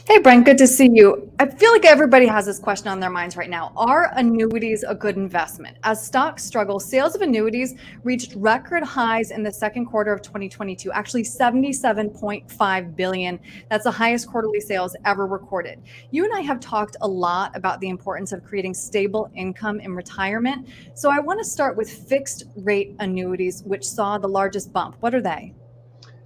Hey, Brent, good to see you. I feel like everybody has this question on their minds right now. Are annuities a good investment? As stocks struggle, sales of annuities reached record highs in the second quarter of 2022, actually 77.5 billion. That's the highest quarterly sales ever recorded. You and I have talked a lot about the importance of creating stable income in retirement. So I want to start with fixed rate annuities, which saw the largest bump. What are they?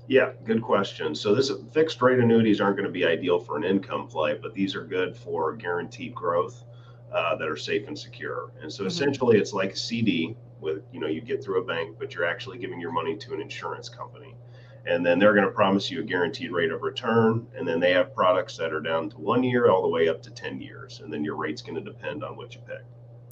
Yeah, good question. So this fixed rate annuities aren't going to be ideal for an income play, but these are good for guaranteed growth that are safe and secure. And so Mhm. essentially, it's like a CD with you get through a bank, but you're actually giving your money to an insurance company, and then they're going to promise you a guaranteed rate of return. And then they have products that are down to 1 year all the way up to 10 years, and then your rate's going to depend on what you pick.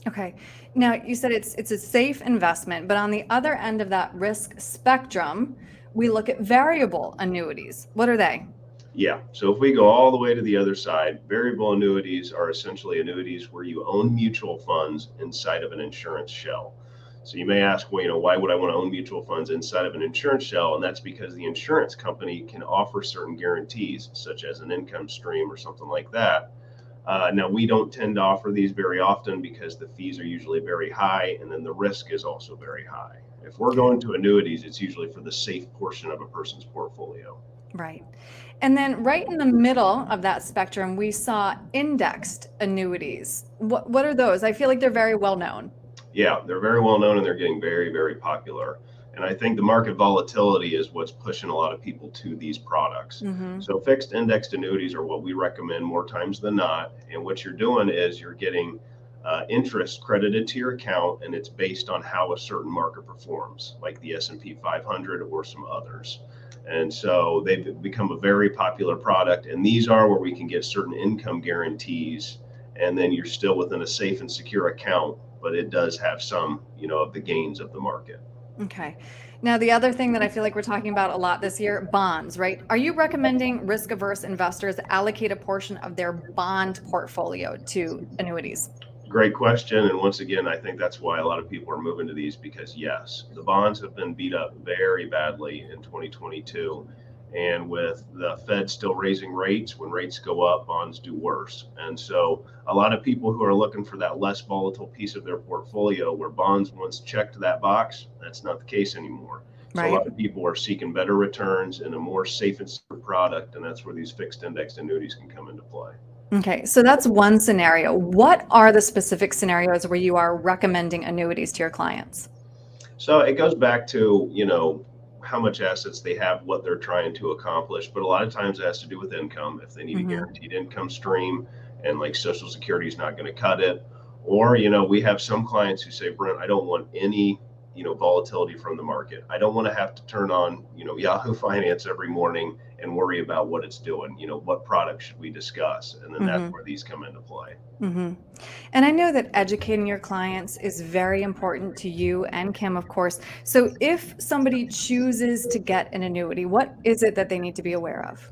Okay. Now you said it's a safe investment, but on the other end of that risk spectrum, we look at variable annuities. What are they? Yeah. So if we go all the way to the other side, variable annuities are essentially annuities where you own mutual funds inside of an insurance shell. So you may ask, well, why would I want to own mutual funds inside of an insurance shell? And that's because the insurance company can offer certain guarantees, such as an income stream or something like that. Now, we don't tend to offer these very often because the fees are usually very high, and then the risk is also very high. If we're going to annuities, it's usually for the safe portion of a person's portfolio. Right. And then right in the middle of that spectrum, we saw indexed annuities. What are those? I feel like they're very well known. Yeah, they're very well known and they're getting very, very popular. And I think the market volatility is what's pushing a lot of people to these products. Hmm. So fixed indexed annuities are what we recommend more times than not. And what you're doing is you're getting interest credited to your account, and it's based on how a certain market performs, like the S&P 500 or some others. And so they've become a very popular product. And these are where we can get certain income guarantees, and then you're still within a safe and secure account, but it does have some, of the gains of the market. Okay. Now, the other thing that I feel like we're talking about a lot this year, bonds, right? Are you recommending risk averse investors allocate a portion of their bond portfolio to annuities? Great question. And once again, I think that's why a lot of people are moving to these because, yes, the bonds have been beat up very badly in 2022. And with the Fed still raising rates, when rates go up, bonds do worse. And so, a lot of people who are looking for that less volatile piece of their portfolio where bonds once checked that box, that's not the case anymore. So, a Right. lot of people are seeking better returns and a more safe and secure product. And that's where these fixed indexed annuities can come into play. Okay, so that's one scenario. What are the specific scenarios where you are recommending annuities to your clients? So it goes back to, how much assets they have, what they're trying to accomplish. But a lot of times it has to do with income. If they need a Hmm. guaranteed income stream and like Social Security is not going to cut it. Or, we have some clients who say, Brent, I don't want any, volatility from the market. I don't want to have to turn on, Yahoo Finance every morning and worry about what it's doing. What product should we discuss? And then that's Hmm. where these come into play. Hmm. And I know that educating your clients is very important to you and Kim, of course. So if somebody chooses to get an annuity, what is it that they need to be aware of?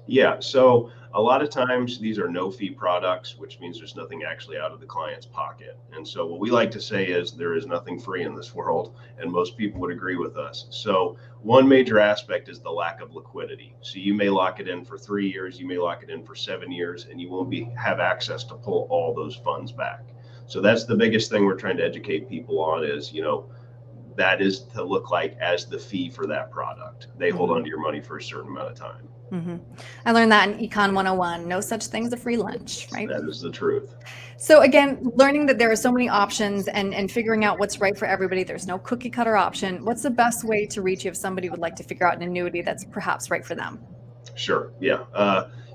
Yeah, so a lot of times these are no fee products, which means there's nothing actually out of the client's pocket. And so what we like to say is there is nothing free in this world, and most people would agree with us. So one major aspect is the lack of liquidity. So you may lock it in for 3 years, you may lock it in for 7 years, and you won't have access to pull all those funds back. So that's the biggest thing we're trying to educate people on is, that is to look like as the fee for that product. They hold Hmm. on to your money for a certain amount of time. Hmm. I learned that in Econ 101. No such thing as a free lunch, right? That is the truth. So again, learning that there are so many options and figuring out what's right for everybody. There's no cookie cutter option. What's the best way to reach you if somebody would like to figure out an annuity that's perhaps right for them? Sure. Yeah.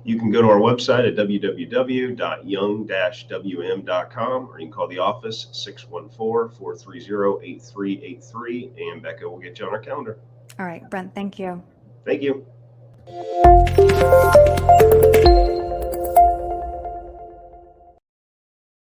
You can go to our website at www.young-wm.com, or you can call the office 614-430-8383, and Becca will get you on our calendar. All right, Brent, thank you. Thank you.